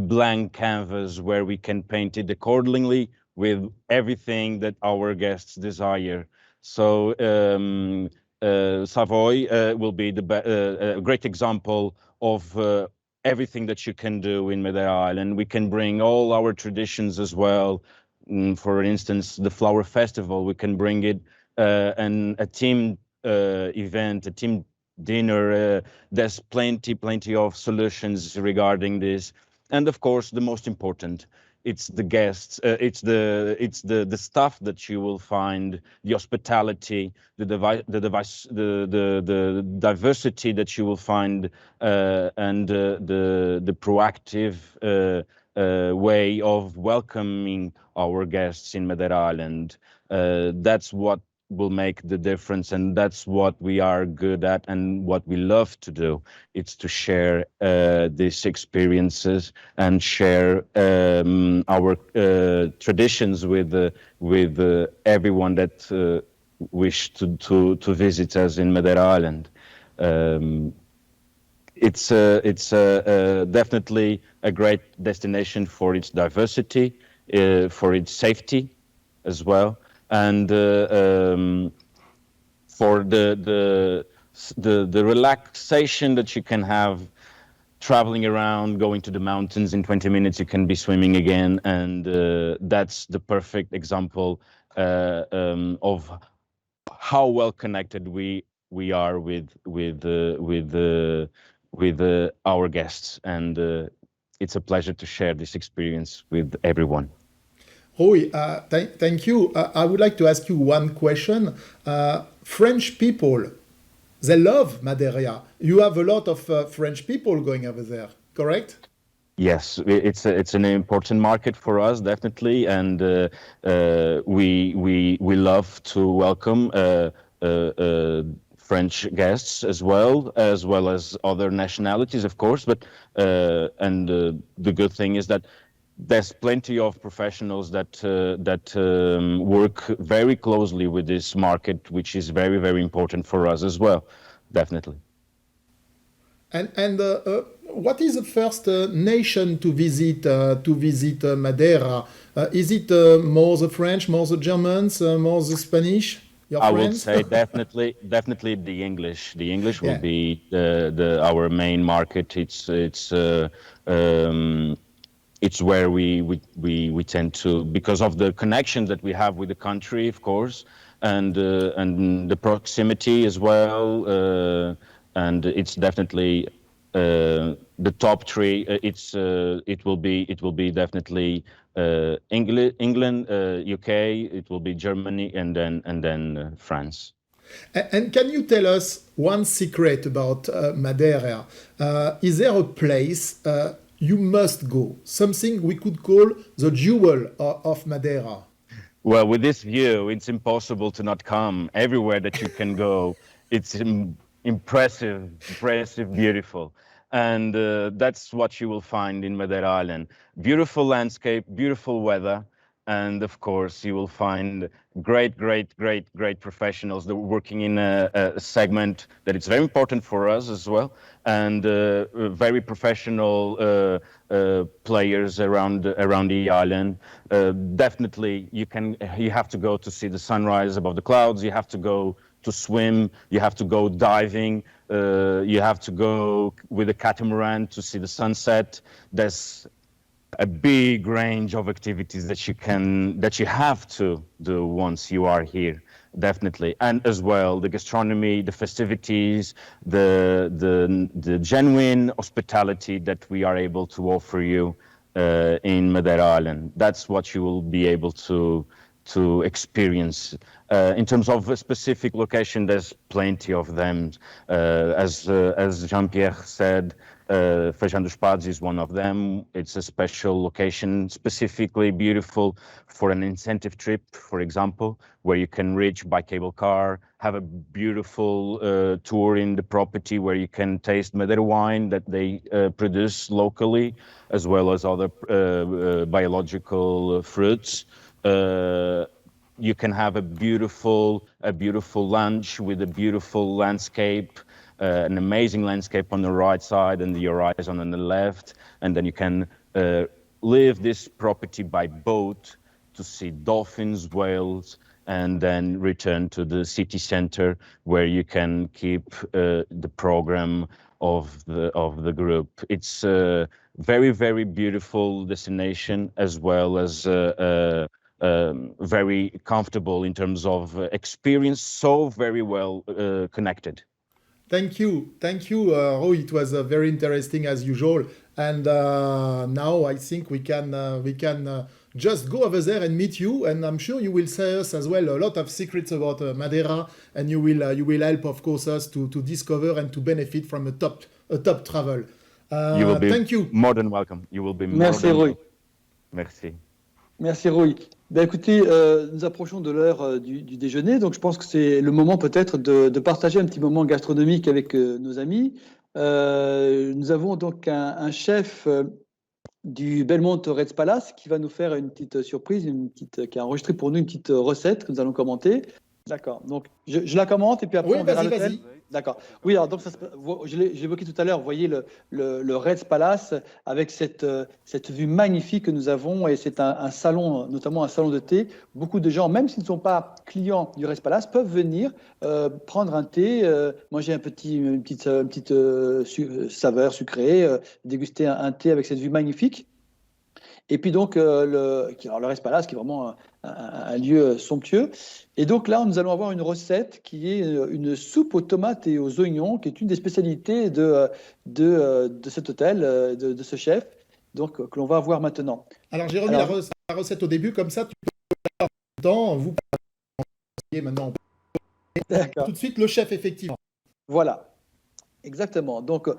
blank canvas where we can paint it accordingly with everything that our guests desire. So Savoy will be a great example of everything that you can do in Madeira Island. We can bring all our traditions as well. For instance, the Flower Festival, we can bring it and a team event, a team dinner. There's plenty of solutions regarding this. And of course, the most important, it's the guests, it's the stuff that you will find, the hospitality, the diversity that you will find, and the proactive way of welcoming our guests in Madeira Island. That's what will make the difference, and that's what we are good at and what we love to do. It's to share these experiences and share our traditions with everyone that wish to visit us in Madeira Island. It's definitely a great destination for its diversity, for its safety as well, and for the relaxation that you can have traveling around, going to the mountains. In 20 minutes you can be swimming again, and that's the perfect example of how well connected we are with our guests, and it's a pleasure to share this experience with everyone. Rui, thank you. I would like to ask you one question. French people, they love Madeira. You have a lot of French people going over there, correct? Yes, it's an important market for us, definitely, and we love to welcome French guests as well as other nationalities, of course. But the good thing is that there's plenty of professionals that work very closely with this market, which is very, very important for us as well, definitely. And what is the first nation to visit Madeira? Is it more the French, more the Germans, more the Spanish? I would say definitely the English. The English will be our main market. It's where we tend to, because of the connection that we have with the country, of course, and the proximity as well, and it's definitely the top three. It will be definitely England, UK. It will be Germany, and then France. And can you tell us one secret about Madeira? Is there a place you must go. Something we could call the jewel of Madeira. Well, with this view, it's impossible to not come. Everywhere that you can go, it's impressive, beautiful. And that's what you will find in Madeira Island. Beautiful landscape, beautiful weather. And of course, you will find great professionals that are working in a segment that is very important for us as well, and very professional players around the island. Definitely, you have to go to see the sunrise above the clouds. You have to go to swim. You have to go diving. You have to go with a catamaran to see the sunset. There's a big range of activities that you have to do once you are here, definitely. And as well, the gastronomy, the festivities, the genuine hospitality that we are able to offer you in Madeira Island. That's what you will be able to experience. In terms of a specific location, there's plenty of them. As Jean-Pierre said, Feijão dos Padres is one of them. It's a special location, specifically beautiful for an incentive trip, for example, where you can reach by cable car, have a beautiful tour in the property where you can taste Madeira wine that they produce locally, as well as other biological fruits. You can have a beautiful lunch with a beautiful landscape, an amazing landscape on the right side and the horizon on the left, and then you can leave this property by boat to see dolphins, whales, and then return to the city center where you can keep the program of the group. It's a very beautiful destination, as well as very comfortable in terms of experience, so very well connected. Thank you, Roy. It was very interesting as usual. And now I think we can just go over there and meet you. And I'm sure you will say us as well a lot of secrets about Madeira, and you will help, of course, us to discover and to benefit from a top travel. You will be thank you. More than welcome. You will be Merci, Roy. Merci. Merci, Roy. Ben écoutez, nous approchons de l'heure du déjeuner, donc je pense que c'est le moment peut-être de partager un petit moment gastronomique avec nos amis. Nous avons donc un chef du Belmont Reds Palace qui va nous faire une petite surprise, qui a enregistré pour nous une petite recette que nous allons commenter. D'accord, donc je la commente et puis après on verra le thème. D'accord. Oui, alors donc j'évoquais tout à l'heure, vous voyez le Reds Palace avec cette vue magnifique que nous avons, et c'est un salon, notamment un salon de thé. Beaucoup de gens, même s'ils ne sont pas clients du Reds Palace, peuvent venir prendre un thé, manger une petite saveur sucrée, déguster un thé avec cette vue magnifique. Et puis donc, le Reds Palace, qui est vraiment un lieu somptueux. Et donc là, nous allons avoir une recette qui est une soupe aux tomates et aux oignons, qui est une des spécialités de cet hôtel, de ce chef, donc que l'on va voir maintenant. Alors, j'ai remis la recette au début, comme ça, tu peux avoir le temps, vous pouvez maintenant. Tout de suite, le chef, effectivement. Voilà, exactement. Donc,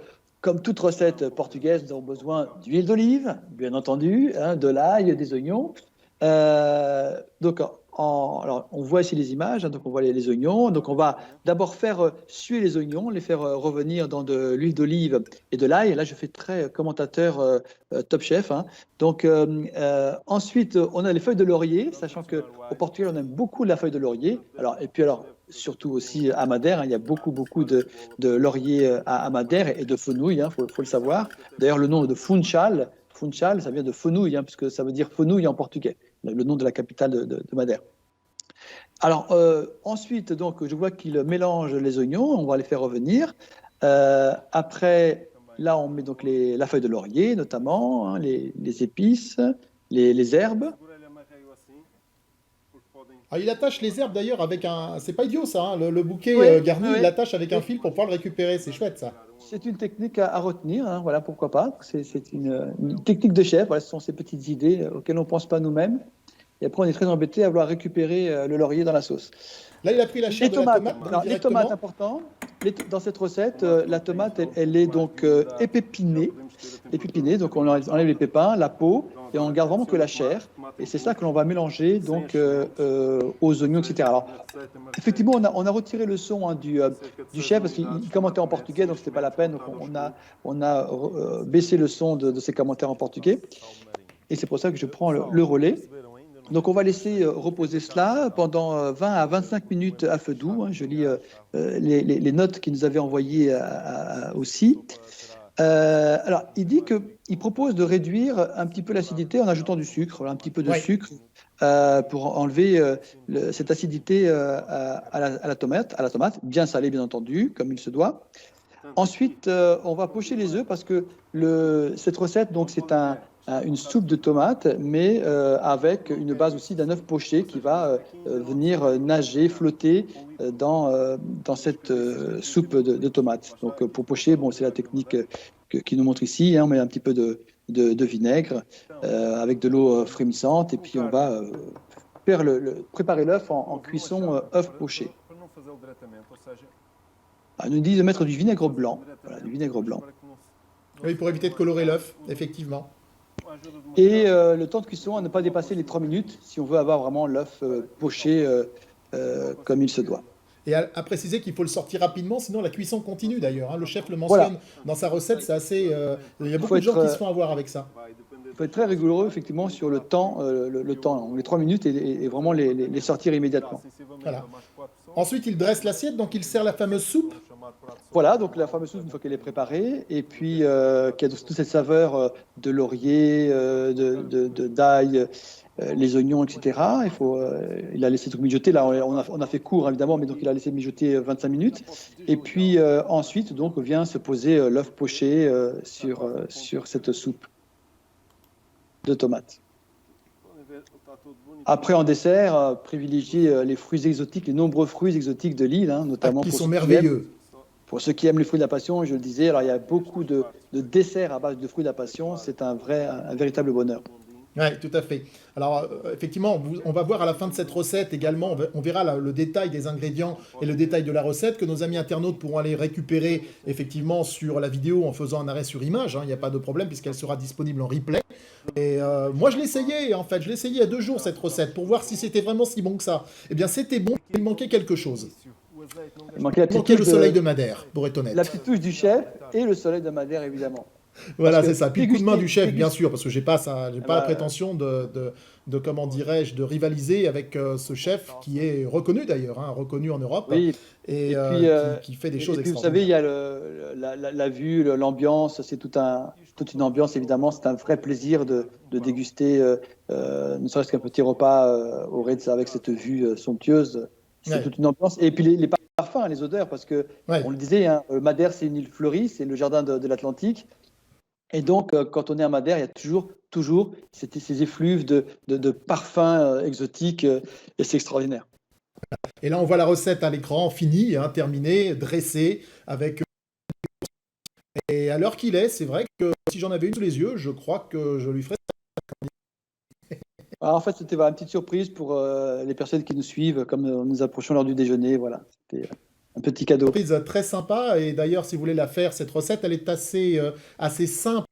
comme toute recette portugaise, nous avons besoin d'huile d'olive, bien entendu, de l'ail, des oignons. Donc, alors, on voit ici les images, donc on voit les oignons. Donc, on va d'abord faire suer les oignons, les faire revenir dans de l'huile d'olive et de l'ail. Là, je fais très commentateur Top Chef. Donc, ensuite, on a les feuilles de laurier, sachant qu'au Portugal, on aime beaucoup la feuille de laurier. Alors, surtout aussi à Madère, il y a beaucoup de laurier à Madère et de fenouil, faut le savoir. D'ailleurs, le nom de Funchal, ça vient de fenouil, puisque ça veut dire fenouil en portugais, le nom de la capitale de Madère. Alors, ensuite, donc, je vois qu'il mélange les oignons, on va les faire revenir. Après, là, on met donc la feuille de laurier, notamment, les épices, les herbes. Ah, il attache les herbes d'ailleurs avec c'est pas idiot ça, le bouquet garni, il l'attache avec un fil pour pouvoir le récupérer, c'est chouette ça. C'est une technique à retenir, voilà, pourquoi pas. C'est une technique de chef, voilà, ce sont ces petites idées auxquelles on ne pense pas nous-mêmes. Et après, on est très embêté à vouloir récupérer le laurier dans la sauce. Là, il a pris la chair Les de la tomates, tomate alors, les directement. tomates, important. Dans cette recette, la tomate, elle est donc épépinée. Donc on enlève les pépins, la peau, et on garde vraiment que la chair. Et c'est ça que l'on va mélanger donc aux oignons, etc. Alors, effectivement, on a retiré le son du chef parce qu'il commentait en portugais, donc c'était pas la peine. Donc on a baissé le son de ses commentaires en portugais. Et c'est pour ça que je prends le relais. Donc, on va laisser reposer cela pendant 20 à 25 minutes à feu doux. Je lis les notes qu'il nous avait envoyées aussi. Alors, il propose de réduire un petit peu l'acidité en ajoutant du sucre, un petit peu de sucre pour enlever cette acidité à la tomate, bien salée, bien entendu, comme il se doit. Ensuite, on va pocher les œufs parce que cette recette, donc, c'est une soupe de tomates, mais avec une base aussi d'un œuf poché qui va venir nager, flotter dans cette soupe de tomates. Donc, pour pocher, bon, c'est la technique qu'il nous montre ici. On met un petit peu de vinaigre avec de l'eau frémissante et puis on va préparer l'œuf en cuisson œuf poché. On nous dit de mettre du vinaigre blanc. Voilà, du vinaigre blanc. Oui, pour éviter de colorer l'œuf, effectivement. Et le temps de cuisson à ne pas dépasser les 3 minutes si on veut avoir vraiment l'œuf poché comme il se doit. Et à préciser qu'il faut le sortir rapidement, sinon la cuisson continue d'ailleurs. Le chef le mentionne dans sa recette, c'est assez. Il y a beaucoup de gens qui se font avoir avec ça. Il faut être très rigoureux effectivement sur le temps, les 3 minutes et vraiment les sortir immédiatement. Voilà. Ensuite, il dresse l'assiette, donc il sert la fameuse soupe. Voilà, donc la fameuse soupe, une fois qu'elle est préparée, et puis qui a toute cette saveur de laurier, d'ail, les oignons, etc. Il a laissé tout mijoter. Là, on a fait court, évidemment, mais donc il a laissé mijoter 25 minutes. Et puis ensuite, donc, vient se poser l'œuf poché sur cette soupe de tomates. Après, en dessert, privilégier les fruits exotiques, les nombreux fruits exotiques de l'île, notamment qui sont merveilleux. Pour ceux qui aiment les fruits de la passion, je le disais, alors il y a beaucoup de desserts à base de fruits de la passion. C'est un véritable bonheur. Oui, tout à fait. Alors, effectivement, on va voir à la fin de cette recette également, on verra le détail des ingrédients et le détail de la recette que nos amis internautes pourront aller récupérer effectivement sur la vidéo en faisant un arrêt sur image. Il n'y a pas de problème puisqu'elle sera disponible en replay. Et moi, je l'ai essayé, en fait. Je l'ai essayé il y a 2 jours, cette recette, pour voir si c'était vraiment si bon que ça. Eh bien, c'était bon, il manquait quelque chose. Il manquait le soleil de Madère, pour être honnête. La petite touche du chef et le soleil de Madère, évidemment. Voilà, c'est ça. Puis le coup de main du chef, bien sûr, parce que j'ai pas la prétention de comment dirais-je, de rivaliser avec ce chef qui est reconnu d'ailleurs, reconnu en Europe, oui. et puis, qui fait des choses extraordinaires. Vous savez, il y a la vue, l'ambiance, c'est toute une ambiance, évidemment. C'est un vrai plaisir de déguster, ne serait-ce qu'un petit repas au Ritz avec cette vue somptueuse. C'est toute une ambiance. Et puis les parfums, les odeurs, parce que on le disait, Madère, c'est une île fleurie, c'est le jardin de l'Atlantique. Et donc, quand on est à Madère, il y a toujours ces effluves de parfums exotiques, et c'est extraordinaire. Et là, on voit la recette à l'écran, finie, terminée, dressée, avec... Et à l'heure qu'il est, c'est vrai que si j'en avais une sous les yeux, je crois que je lui ferais... Alors, en fait, c'était une petite surprise pour les personnes qui nous suivent, comme nous approchons l'heure du déjeuner. Voilà, c'était un petit cadeau. Une surprise très sympa. Et d'ailleurs, si vous voulez la faire, cette recette, elle est assez simple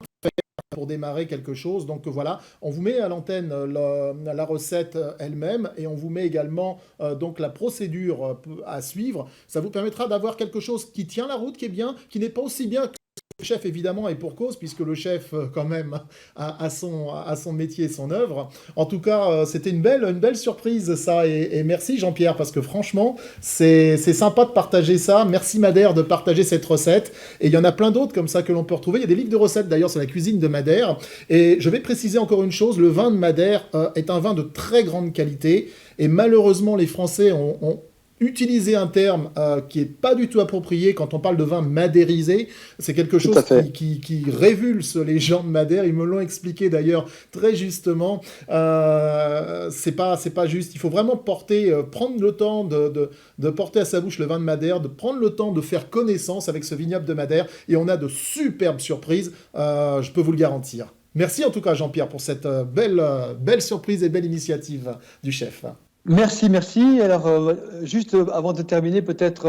pour démarrer quelque chose. Donc voilà, on vous met à l'antenne la recette elle-même et on vous met également donc la procédure à suivre. Ça vous permettra d'avoir quelque chose qui tient la route, qui est bien, qui n'est pas aussi bien que le chef, évidemment, et pour cause, puisque le chef, quand même, a son métier, son œuvre. En tout cas, c'était une belle surprise, ça, et merci Jean-Pierre, parce que franchement, c'est sympa de partager ça. Merci Madère de partager cette recette. Et il y en a plein d'autres comme ça que l'on peut retrouver. Il y a des livres de recettes, d'ailleurs, sur la cuisine de Madère. Et je vais préciser encore une chose, le vin de Madère est un vin de très grande qualité. Et malheureusement, les Français ont utiliser un terme qui n'est pas du tout approprié quand on parle de vin madérisé. C'est quelque chose qui révulse les gens de Madère. Ils me l'ont expliqué d'ailleurs très justement. C'est pas juste. Il faut vraiment prendre le temps de porter à sa bouche le vin de Madère, de prendre le temps de faire connaissance avec ce vignoble de Madère. Et on a de superbes surprises, je peux vous le garantir. Merci en tout cas, Jean-Pierre, pour cette belle surprise et belle initiative du chef. Merci, merci. Alors, juste avant de terminer, peut-être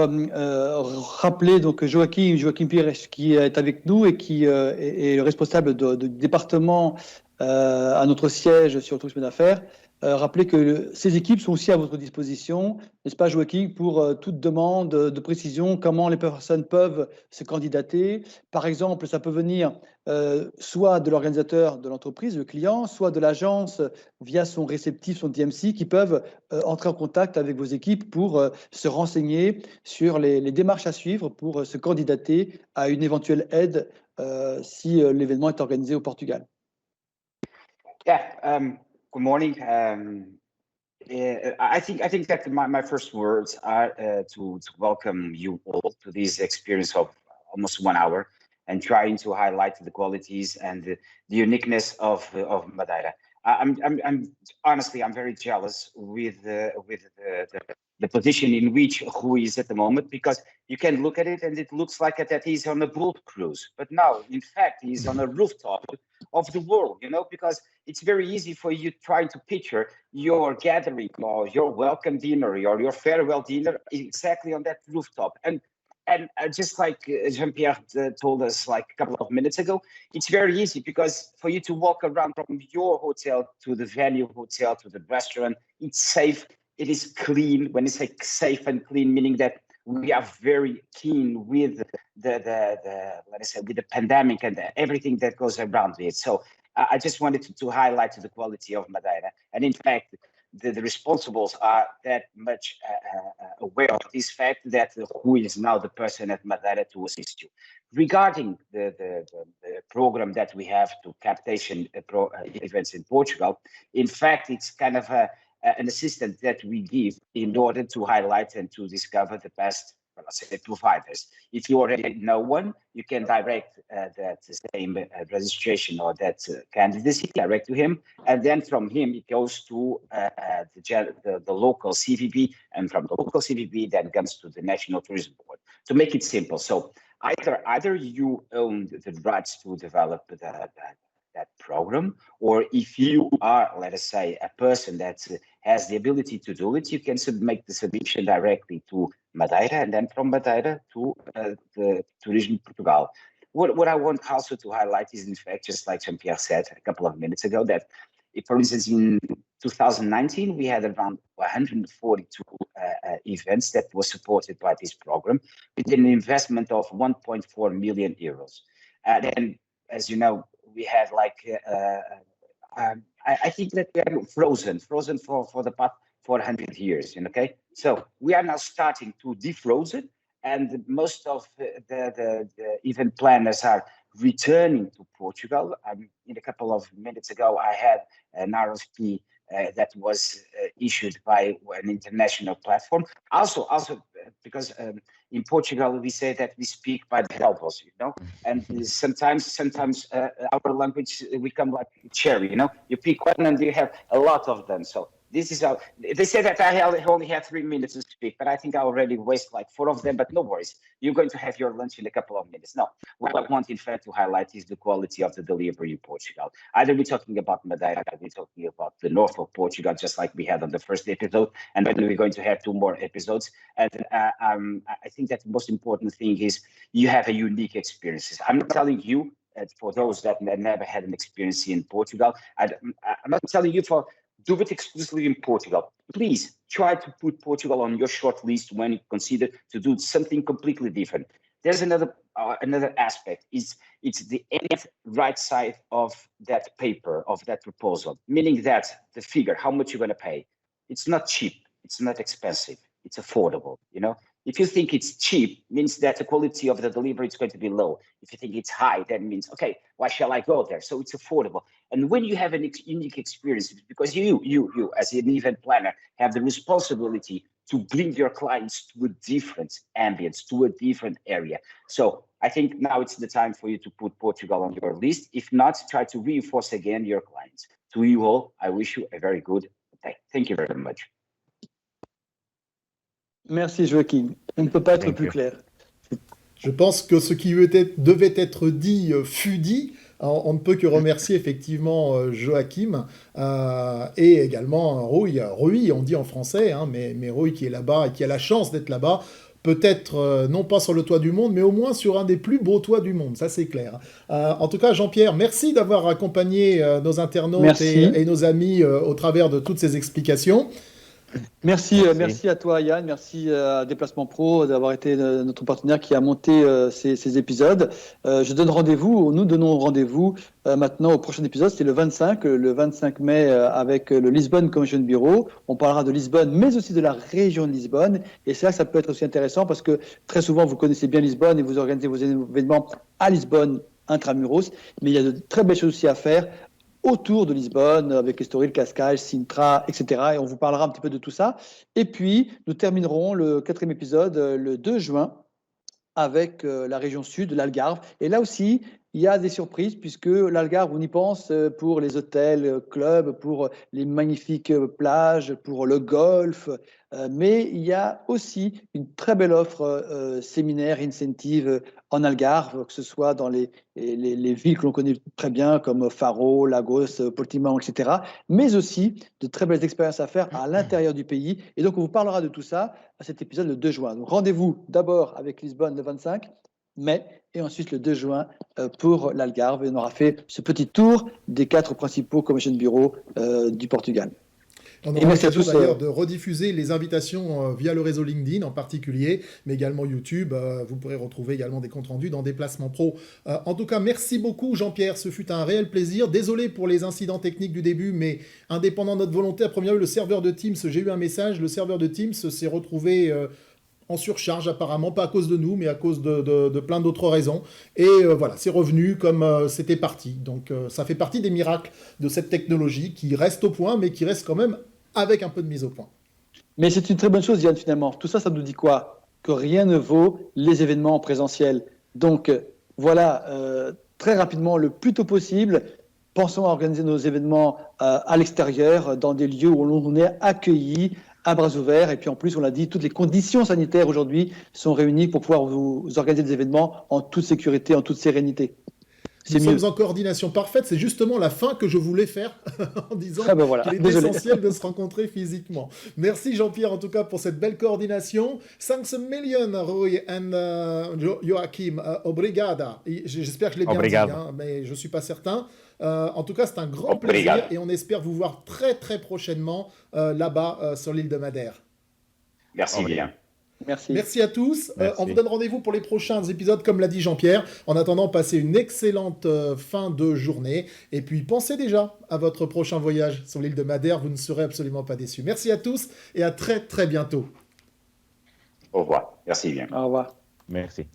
rappeler donc Joachim Pires qui est avec nous et qui est le responsable du département à notre siège sur le tourisme d'affaires. Rappeler que ces équipes sont aussi à votre disposition, n'est-ce pas, Joachim, pour toute demande de précision, comment les personnes peuvent se candidater. Par exemple, ça peut venir soit de l'organisateur de l'entreprise, le client, soit de l'agence via son réceptif, son DMC, qui peuvent entrer en contact avec vos équipes pour se renseigner sur les démarches à suivre pour se candidater à une éventuelle aide si l'événement est organisé au Portugal. Yeah, good morning. I think that my first words are to welcome you all to this experience of almost 1 hour and trying to highlight the qualities and the uniqueness of Madeira. I'm honestly, I'm very jealous with the position in which Rui is at the moment, because you can look at it and it looks like that he's on a boat cruise, but now in fact he's on a rooftop of the world, because it's very easy for you trying to picture your gathering or your welcome dinner or your farewell dinner exactly on that rooftop. And just like Jean-Pierre told us like a couple of minutes ago, it's very easy because for you to walk around from your hotel to the venue hotel to the restaurant, it's safe, it is clean. When it's like safe and clean, meaning that we are very keen with with the pandemic and everything that goes around it. So I just wanted to highlight the quality of Madeira. And in fact, the responsibles are that much aware of this fact that who is now the person at Madeira to assist you. Regarding the program that we have to capitation events in Portugal, in fact, it's kind of an assistant that we give in order to highlight and to discover the best, let's say, providers. If you already know one, you can direct that same registration or that candidacy direct to him, and then from him it goes to the local CVB, and from the local CVB then comes to the National Tourism Board. To make it simple, so either you own the rights to develop that program, or if you are, let us say, a person that has the ability to do it, you can make the submission directly to Madeira, and then from Madeira to the Tourism Portugal. What I want also to highlight is, in fact, just like Jean-Pierre said a couple of minutes ago, that if, for instance, in 2019, we had around 142 events that were supported by this program with an investment of 1.4 million euros. And then, as you know, we had like, I think that we are frozen for the past 400 years, okay? So we are now starting to defrozen, and most of the event planners are returning to Portugal. In a couple of minutes ago, I had an RFP that was issued by an international platform. Also because in Portugal we say that we speak by the elbows, and sometimes our language become like cherry, you pick one and you have a lot of them. So this is how they say that I only have 3 minutes to speak, but I think I already waste like 4 of them. But no worries, you're going to have your lunch in a couple of minutes. No, what I want in fact to highlight is the quality of the delivery in Portugal. Either we're talking about Madeira, either we're talking about the north of Portugal, just like we had on the first episode, and then we're going to have 2 more episodes. And I think that the most important thing is you have a unique experiences. I'm not telling you, for those that never had an experience in Portugal, I'm not telling you for do it exclusively in Portugal. Please try to put Portugal on your short list when you consider to do something completely different. There's another aspect. It's the right side of that paper, of that proposal, meaning that the figure, how much you're going to pay. It's not cheap. It's not expensive. It's affordable. If you think it's cheap, means that the quality of the delivery is going to be low. If you think it's high, that means, okay, why shall I go there? So it's affordable. And when you have a unique experience, because you as an event planner have the responsibility to bring your clients to a different ambience, to a different area. So I think now it's the time for you to put Portugal on your list. If not, try to reinforce again your clients. To you all, I wish you a very good day. Thank you very much. Merci Joachim. On ne peut pas être plus clair. Je pense que ce qui devait être dit fut dit. On ne peut que remercier effectivement Joachim et également Rui, on dit en français, hein, mais Rui qui est là-bas et qui a la chance d'être là-bas. Peut-être non pas sur le toit du monde, mais au moins sur un des plus beaux toits du monde, ça c'est clair. En tout cas, Jean-Pierre, merci d'avoir accompagné nos internautes et nos amis au travers de toutes ces explications. Merci à toi Yann, merci à Déplacement Pro d'avoir été notre partenaire qui a monté ces épisodes. Nous donnons rendez-vous maintenant au prochain épisode, c'est le 25 mai avec le Lisbonne Convention Bureau. On parlera de Lisbonne mais aussi de la région de Lisbonne et c'est là que ça peut être aussi intéressant parce que très souvent vous connaissez bien Lisbonne et vous organisez vos événements à Lisbonne intramuros, mais il y a de très belles choses aussi à faire autour de Lisbonne, avec Estoril, Cascais, Sintra, etc. Et on vous parlera un petit peu de tout ça. Et puis, nous terminerons le 4e épisode le 2 juin avec la région sud, l'Algarve. Et là aussi, il y a des surprises puisque l'Algarve, on y pense pour les hôtels, clubs, pour les magnifiques plages, pour le golf. Mais il y a aussi une très belle offre séminaire, incentive en Algarve, que ce soit dans les villes que l'on connaît très bien comme Faro, Lagos, Portimão, etc. Mais aussi de très belles expériences à faire à l'intérieur du pays. Et donc, on vous parlera de tout ça à cet épisode le 2 juin. Donc, rendez-vous d'abord avec Lisbonne le 25 mai et ensuite le 2 juin pour l'Algarve. Et on aura fait ce petit tour des 4 principaux Commission Bureaux du Portugal. On aura l'occasion d'ailleurs de rediffuser les invitations via le réseau LinkedIn en particulier, mais également YouTube. Vous pourrez retrouver également des comptes rendus dans Déplacement Pro. En tout cas, merci beaucoup Jean-Pierre, ce fut un réel plaisir. Désolé pour les incidents techniques du début, mais indépendant de notre volonté, à première vue, le serveur de Teams, j'ai eu un message, le serveur de Teams s'est retrouvé en surcharge apparemment, pas à cause de nous, mais à cause de plein d'autres raisons. Et voilà, c'est revenu comme c'était parti. Donc ça fait partie des miracles de cette technologie qui reste au point, mais qui reste quand même avec un peu de mise au point. Mais c'est une très bonne chose, Yann, finalement. Tout ça, ça nous dit quoi? Que rien ne vaut les événements en présentiel. Donc voilà, très rapidement, le plus tôt possible, pensons à organiser nos événements à l'extérieur, dans des lieux où on est accueilli à bras ouverts. Et puis en plus, on l'a dit, toutes les conditions sanitaires aujourd'hui sont réunies pour pouvoir vous organiser des événements en toute sécurité, en toute sérénité. Nous sommes en coordination parfaite. C'est justement la fin que je voulais faire en disant qu'il est essentiel de se rencontrer physiquement. Merci Jean-Pierre en tout cas pour cette belle coordination. Thanks a million, Rui and Joachim. Obrigada. J'espère que je l'ai bien dit, hein, mais je ne suis pas certain. En tout cas, c'est un grand plaisir et on espère vous voir très très prochainement là-bas sur l'île de Madère. Merci bien. Merci à tous. On vous donne rendez-vous pour les prochains épisodes, comme l'a dit Jean-Pierre. En attendant, passez une excellente fin de journée. Et puis, pensez déjà à votre prochain voyage sur l'île de Madère. Vous ne serez absolument pas déçus. Merci à tous et à très, très bientôt. Au revoir. Merci bien. Au revoir. Merci.